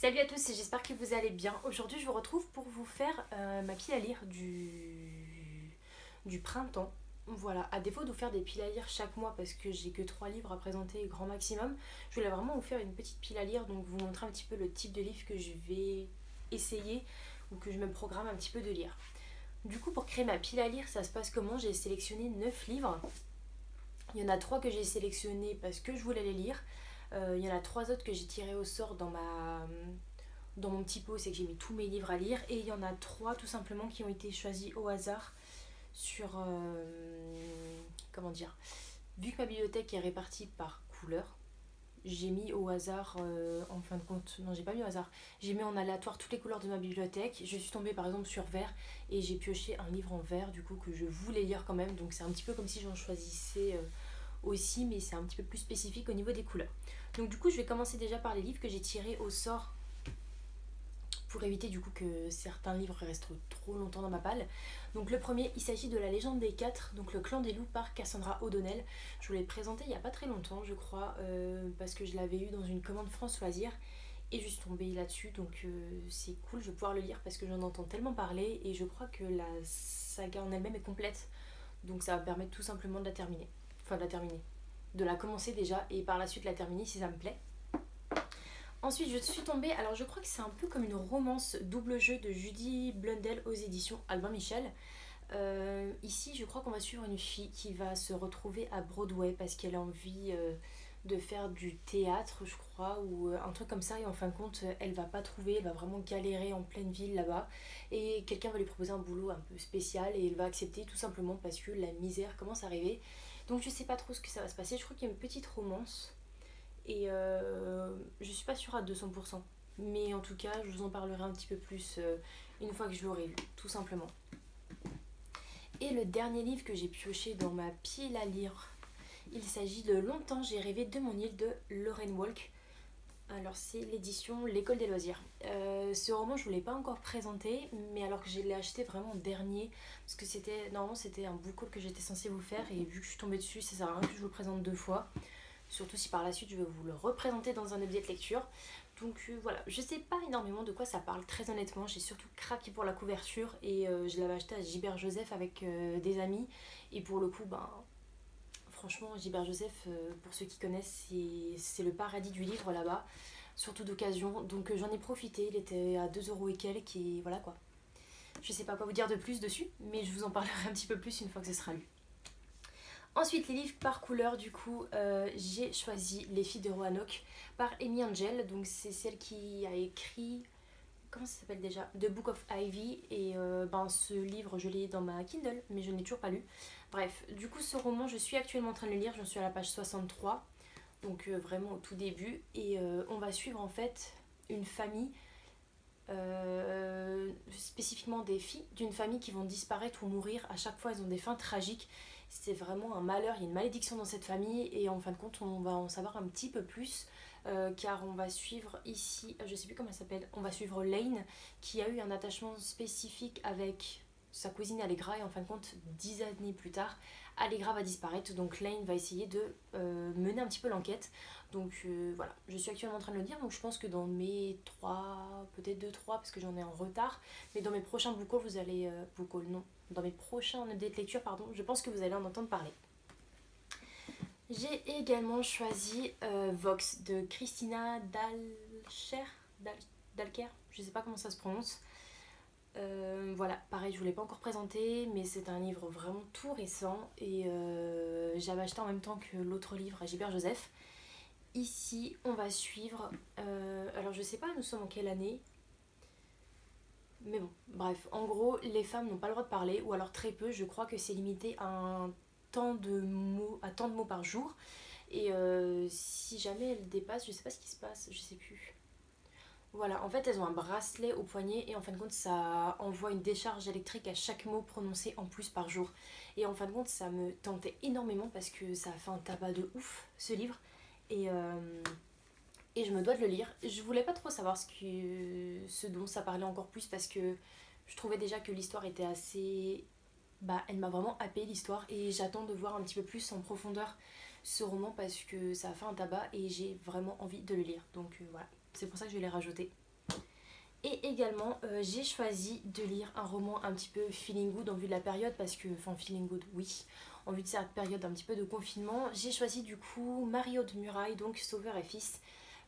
Salut à tous et j'espère que vous allez bien. Aujourd'hui je vous retrouve pour vous faire ma pile à lire du printemps. Voilà, à défaut de vous faire des piles à lire chaque mois parce que j'ai que 3 livres à présenter grand maximum, je voulais vraiment vous faire une petite pile à lire, donc vous montrer un petit peu le type de livre que je vais essayer ou que je me programme un petit peu de lire. Du coup pour créer ma pile à lire, ça se passe comment? J'ai sélectionné 9 livres. Il y en a 3 que j'ai sélectionnés parce que je voulais les lire. Il y en a 3 autres que j'ai tirés au sort dans mon petit pot, c'est que j'ai mis tous mes livres à lire. Et il y en a 3 tout simplement qui ont été choisis au hasard sur... comment dire? Vu que ma bibliothèque est répartie par couleur, j'ai mis au hasard, en fin de compte, non j'ai pas mis au hasard, j'ai mis en aléatoire toutes les couleurs de ma bibliothèque. Je suis tombée par exemple sur vert et j'ai pioché un livre en vert du coup que je voulais lire quand même. Donc c'est un petit peu comme si j'en choisissais aussi, mais c'est un petit peu plus spécifique au niveau des couleurs. Donc du coup je vais commencer déjà par les livres que j'ai tirés au sort pour éviter du coup que certains livres restent trop longtemps dans ma palle. Donc le premier, il s'agit de La Légende des Quatre, donc Le Clan des Loups par Cassandra O'Donnell. Je vous l'ai présenté il n'y a pas très longtemps je crois, parce que je l'avais eu dans une commande France Loisirs et je suis tombée là-dessus, donc c'est cool, je vais pouvoir le lire parce que j'en entends tellement parler et je crois que la saga en elle-même est complète, donc ça va me permettre tout simplement de la terminer. Enfin de la terminer. De la commencer déjà et par la suite la terminer si ça me plaît. Ensuite, je suis tombée, alors je crois que c'est un peu comme une romance double jeu de Judy Blundell aux éditions Albin Michel. Ici, je crois qu'on va suivre une fille qui va se retrouver à Broadway parce qu'elle a envie de faire du théâtre, je crois, ou un truc comme ça. Et en fin de compte, elle va pas trouver, elle va vraiment galérer en pleine ville là-bas. Et quelqu'un va lui proposer un boulot un peu spécial et elle va accepter tout simplement parce que la misère commence à arriver. Donc je sais pas trop ce que ça va se passer. Je crois qu'il y a une petite romance. Et je suis pas sûre à 200%. Mais en tout cas, je vous en parlerai un petit peu plus une fois que je l'aurai lu, tout simplement. Et le dernier livre que j'ai pioché dans ma pile à lire, il s'agit de Longtemps j'ai rêvé de mon île de Lauren Walk. Alors c'est l'édition L'école des loisirs. Ce roman je ne vous l'ai pas encore présenté, mais alors que je l'ai acheté vraiment en dernier, parce que normalement c'était un book haul que j'étais censée vous faire, et vu que je suis tombée dessus, ça sert à rien que je vous le présente deux fois. Surtout si par la suite je vais vous le représenter dans un objet de lecture. Donc voilà, je sais pas énormément de quoi ça parle, très honnêtement. J'ai surtout craqué pour la couverture et je l'avais acheté à Gilbert Joseph avec des amis. Et pour le coup, ben, franchement, Gilbert Joseph, pour ceux qui connaissent, c'est le paradis du livre là-bas, surtout d'occasion. Donc j'en ai profité, il était à 2 € et quelques et voilà quoi. Je sais pas quoi vous dire de plus dessus, mais je vous en parlerai un petit peu plus une fois que ce sera lu. Ensuite, les livres par couleur, du coup, j'ai choisi Les filles de Roanoke par Amy Angel. Donc, c'est celle qui a écrit. Comment ça s'appelle déjà? The Book of Ivy. Et ce livre, je l'ai dans ma Kindle, mais je n'ai toujours pas lu. Bref, du coup, ce roman, je suis actuellement en train de le lire. J'en suis à la page 63. Donc, vraiment au tout début. Et on va suivre en fait une famille. Spécifiquement des filles d'une famille qui vont disparaître ou mourir. À chaque fois, elles ont des fins tragiques. C'est vraiment un malheur, il y a une malédiction dans cette famille et en fin de compte on va en savoir un petit peu plus, car on va suivre ici, je sais plus comment elle s'appelle, on va suivre Lane qui a eu un attachement spécifique avec sa cousine Allegra et en fin de compte 10 années plus tard Allegra va disparaître, donc Lane va essayer de mener un petit peu l'enquête. Donc voilà, je suis actuellement en train de le dire, donc je pense que dans mes 3, peut-être 2-3 parce que j'en ai en retard, mais dans mes prochains book hauls, vous allez... book haul, non, dans mes prochains updates lecture, pardon, je pense que vous allez en entendre parler. J'ai également choisi Vox de Christina Dalker, je sais pas comment ça se prononce. Voilà, pareil, je vous l'ai pas encore présenté, mais c'est un livre vraiment tout récent et j'avais acheté en même temps que l'autre livre à Gilbert Joseph. Ici, on va suivre. Alors, je sais pas, nous sommes en quelle année? Mais bon, bref, en gros, les femmes n'ont pas le droit de parler, ou alors très peu. Je crois que c'est limité à un tant de mots par jour. Et si jamais elles dépassent, je sais pas ce qui se passe, je sais plus. Voilà, en fait, elles ont un bracelet au poignet et en fin de compte, ça envoie une décharge électrique à chaque mot prononcé en plus par jour. Et en fin de compte, ça me tentait énormément parce que ça a fait un tabac de ouf, ce livre. Et, et je me dois de le lire. Je voulais pas trop savoir ce dont ça parlait encore plus parce que je trouvais déjà que l'histoire était assez... Bah, elle m'a vraiment happé l'histoire et j'attends de voir un petit peu plus en profondeur ce roman parce que ça a fait un tabac et j'ai vraiment envie de le lire. Donc voilà, c'est pour ça que je l'ai rajouté. Et également, j'ai choisi de lire un roman un petit peu feeling good en vue de la période, parce que, enfin feeling good, oui, en vue de cette période un petit peu de confinement. J'ai choisi du coup Mario de Muraille, donc Sauveur et Fils,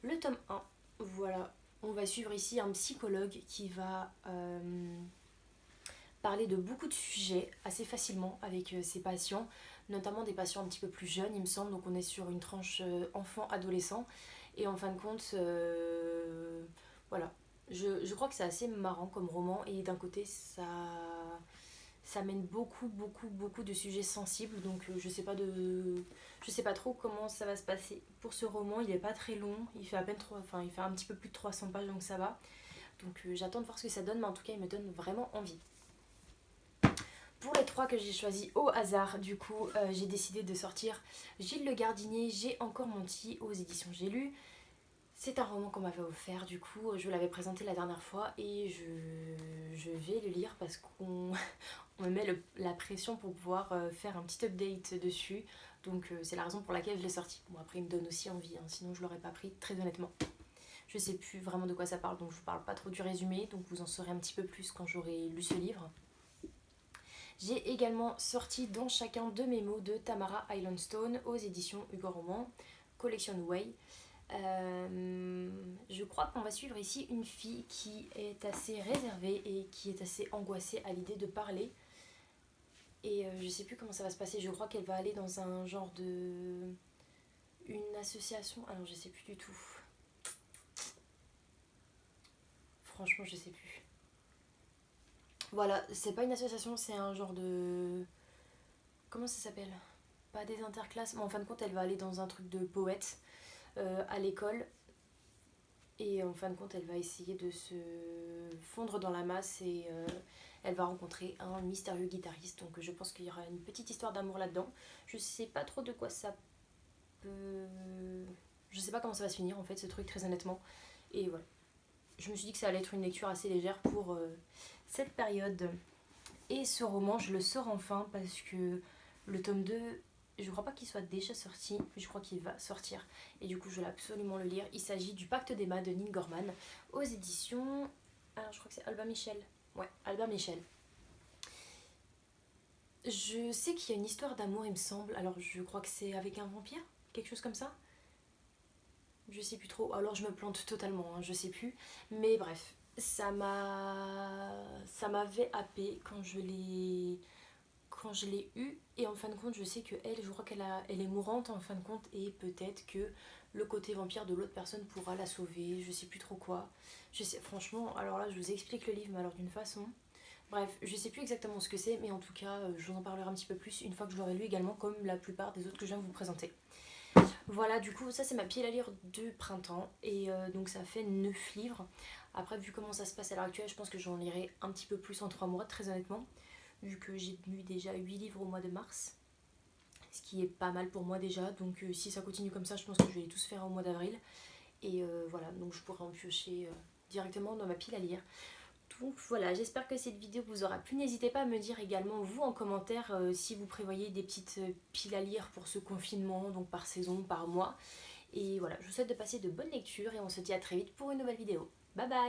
le tome 1. Voilà, on va suivre ici un psychologue qui va parler de beaucoup de sujets assez facilement avec ses patients, notamment des patients un petit peu plus jeunes, il me semble. Donc on est sur une tranche enfant-adolescent. Et en fin de compte, voilà. Je crois que c'est assez marrant comme roman. Et d'un côté, ça mène beaucoup de sujets sensibles. Donc je sais pas trop comment ça va se passer pour ce roman. Il est pas très long. Il fait à peine enfin, il fait un petit peu plus de 300 pages, donc ça va. Donc j'attends de voir ce que ça donne. Mais en tout cas, il me donne vraiment envie. Pour les trois que j'ai choisis au hasard, du coup, j'ai décidé de sortir Gilles Le Gardinier, J'ai encore menti aux éditions J'ai lu. C'est un roman qu'on m'avait offert, du coup, je l'avais présenté la dernière fois et je vais le lire parce qu'on on me met la pression pour pouvoir faire un petit update dessus. Donc c'est la raison pour laquelle je l'ai sorti. Bon, après, il me donne aussi envie, hein, sinon je l'aurais pas pris, très honnêtement. Je sais plus vraiment de quoi ça parle, donc je vous parle pas trop du résumé, donc vous en saurez un petit peu plus quand j'aurai lu ce livre. J'ai également sorti Dans chacun de mes mots de Tamara Islandstone aux éditions Hugo Roman, collection Way. Je crois qu'on va suivre ici une fille qui est assez réservée et qui est assez angoissée à l'idée de parler. Et je sais plus comment ça va se passer. Je crois qu'elle va aller dans un genre de... une association. Alors je sais plus du tout. Franchement, je sais plus. Voilà, c'est pas une association, c'est un genre de... Comment ça s'appelle? Pas des interclasses, mais en fin de compte, elle va aller dans un truc de poète à l'école. Et en fin de compte, elle va essayer de se fondre dans la masse et elle va rencontrer un mystérieux guitariste. Donc je pense qu'il y aura une petite histoire d'amour là-dedans. Je sais pas trop de quoi ça peut... Je sais pas comment ça va se finir en fait, ce truc, très honnêtement. Et voilà. Je me suis dit que ça allait être une lecture assez légère pour cette période. Et ce roman, je le sors enfin parce que le tome 2, je crois pas qu'il soit déjà sorti, mais je crois qu'il va sortir. Et du coup, je vais absolument le lire. Il s'agit du Pacte d'Emma de Neil Gorman aux éditions... Alors, je crois que c'est Albin Michel. Ouais, Albin Michel. Je sais qu'il y a une histoire d'amour, il me semble. Alors, je crois que c'est avec un vampire, quelque chose comme ça. Je sais plus trop. Alors, je me plante totalement, hein, je sais plus. Mais bref, ça m'avait happé quand je l'ai eue. Et en fin de compte, je sais que elle, je crois elle est mourante en fin de compte. Et peut-être que le côté vampire de l'autre personne pourra la sauver. Je sais plus trop quoi. Je sais, franchement, alors là, je vous explique le livre, mais alors d'une façon. Bref, je sais plus exactement ce que c'est, mais en tout cas, je vous en parlerai un petit peu plus une fois que je l'aurai lu également, comme la plupart des autres que je viens de vous présenter. Voilà, du coup, ça c'est ma pile à lire de printemps. Et donc ça fait 9 livres. Après, vu comment ça se passe à l'heure actuelle, je pense que j'en lirai un petit peu plus en 3 mois, très honnêtement. Vu que j'ai lu déjà 8 livres au mois de mars. Ce qui est pas mal pour moi déjà. Donc si ça continue comme ça, je pense que je vais les tous faire au mois d'avril. Et voilà, donc je pourrai en piocher directement dans ma pile à lire. Donc voilà, j'espère que cette vidéo vous aura plu. N'hésitez pas à me dire également, vous, en commentaire, si vous prévoyez des petites piles à lire pour ce confinement, donc par saison, par mois. Et voilà, je vous souhaite de passer de bonnes lectures et on se dit à très vite pour une nouvelle vidéo. Bye bye!